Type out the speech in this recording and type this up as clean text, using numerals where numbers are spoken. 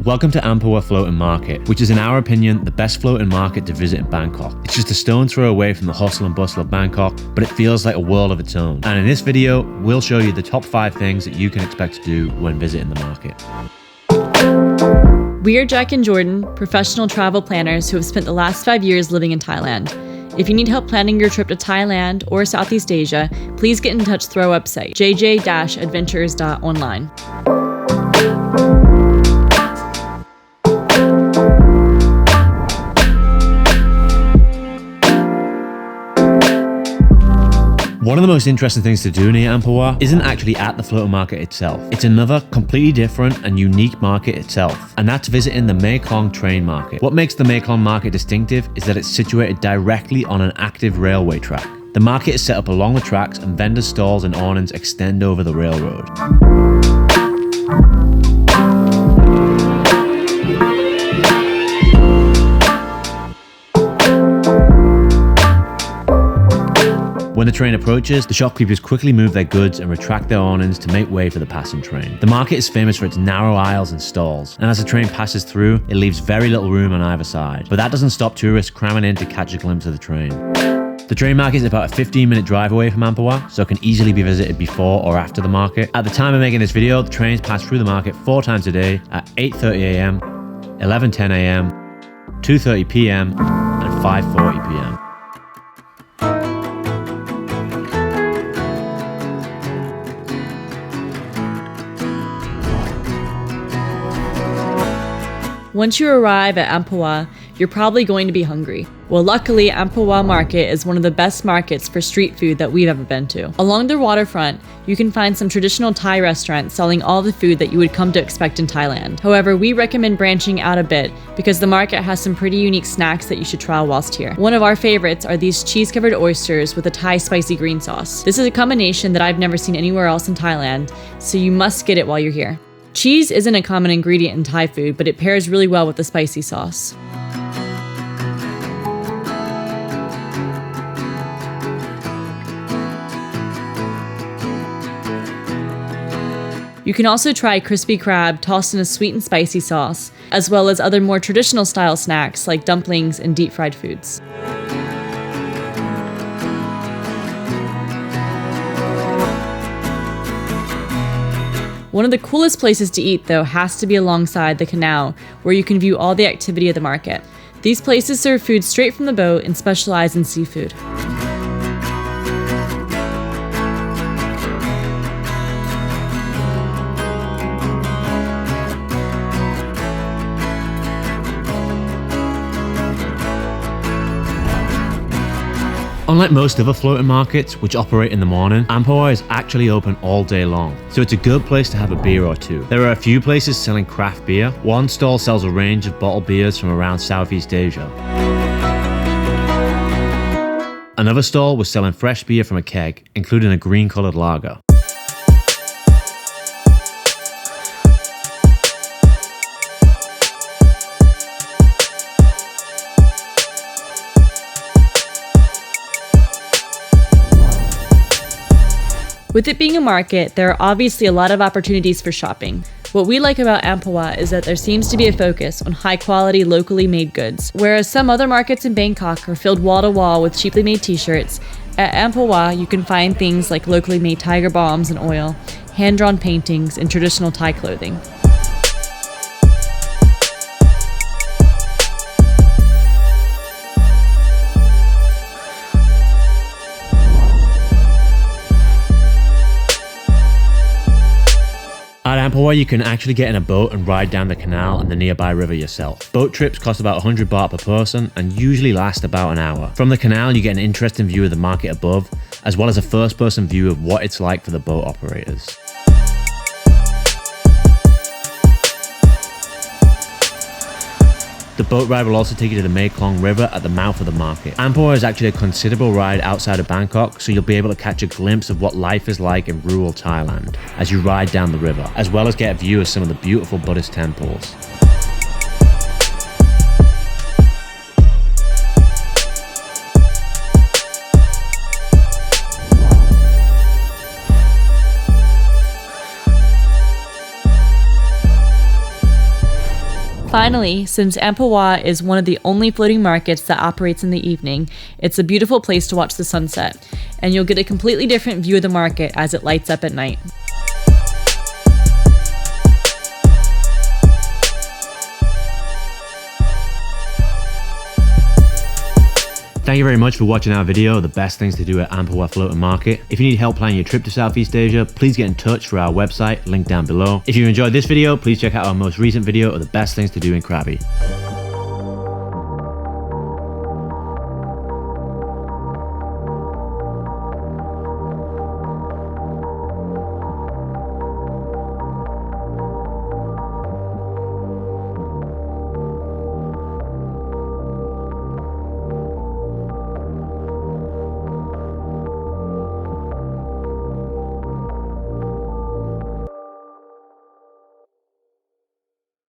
Welcome to Amphawa Floating Market, which is in our opinion the best floating market to visit in Bangkok. It's just a stone's throw away from the hustle and bustle of Bangkok, but it feels like a world of its own. And in this video, we'll show you the top 5 things that you can expect to do when visiting the market. We are Jack and Jordan, professional travel planners who have spent the last 5 years living in Thailand. If you need help planning your trip to Thailand or Southeast Asia, please get in touch through our website, jj-adventures.online. One of the most interesting things to do near Amphawa isn't actually at the floating market itself. It's another completely different and unique market itself, and that's visiting the Maeklong train market. What makes the Maeklong market distinctive is that it's situated directly on an active railway track. The market is set up along the tracks and vendor stalls and awnings extend over the railroad. When the train approaches, the shopkeepers quickly move their goods and retract their awnings to make way for the passing train. The market is famous for its narrow aisles and stalls, and as the train passes through, it leaves very little room on either side. But that doesn't stop tourists cramming in to catch a glimpse of the train. The train market is about a 15-minute drive away from Amphawa, so it can easily be visited before or after the market. At the time of making this video, the trains pass through the market 4 times a day at 8:30 a.m, 11:10 a.m, 2:30 p.m, and 5:40 p.m. Once you arrive at Amphawa, you're probably going to be hungry. Well, luckily, Amphawa Market is one of the best markets for street food that we've ever been to. Along the waterfront, you can find some traditional Thai restaurants selling all the food that you would come to expect in Thailand. However, we recommend branching out a bit because the market has some pretty unique snacks that you should try whilst here. One of our favorites are these cheese-covered oysters with a Thai spicy green sauce. This is a combination that I've never seen anywhere else in Thailand, so you must get it while you're here. Cheese isn't a common ingredient in Thai food, but it pairs really well with the spicy sauce. You can also try crispy crab tossed in a sweet and spicy sauce, as well as other more traditional style snacks like dumplings and deep fried foods. One of the coolest places to eat, though, has to be alongside the canal, where you can view all the activity of the market. These places serve food straight from the boat and specialize in seafood. Unlike most other floating markets, which operate in the morning, Amphawa is actually open all day long, so it's a good place to have a beer or two. There are a few places selling craft beer. One stall sells a range of bottled beers from around Southeast Asia. Another stall was selling fresh beer from a keg, including a green-coloured lager. With it being a market, there are obviously a lot of opportunities for shopping. What we like about Amphawa is that there seems to be a focus on high-quality, locally made goods. Whereas some other markets in Bangkok are filled wall-to-wall with cheaply made t-shirts, at Amphawa you can find things like locally made tiger balms and oil, hand-drawn paintings, and traditional Thai clothing. At Amphawa, you can actually get in a boat and ride down the canal and the nearby river yourself. Boat trips cost about 100 baht per person and usually last about an hour. From the canal, you get an interesting view of the market above, as well as a first-person view of what it's like for the boat operators. The boat ride will also take you to the Maeklong River at the mouth of the market. Amphawa is actually a considerable ride outside of Bangkok, so you'll be able to catch a glimpse of what life is like in rural Thailand as you ride down the river, as well as get a view of some of the beautiful Buddhist temples. Finally, since Amphawa is one of the only floating markets that operates in the evening, it's a beautiful place to watch the sunset, and you'll get a completely different view of the market as it lights up at night. Thank you very much for watching our video of the best things to do at Amphawa Floating Market. If you need help planning your trip to Southeast Asia, please get in touch through our website, linked down below. If you enjoyed this video, please check out our most recent video of the best things to do in Krabi.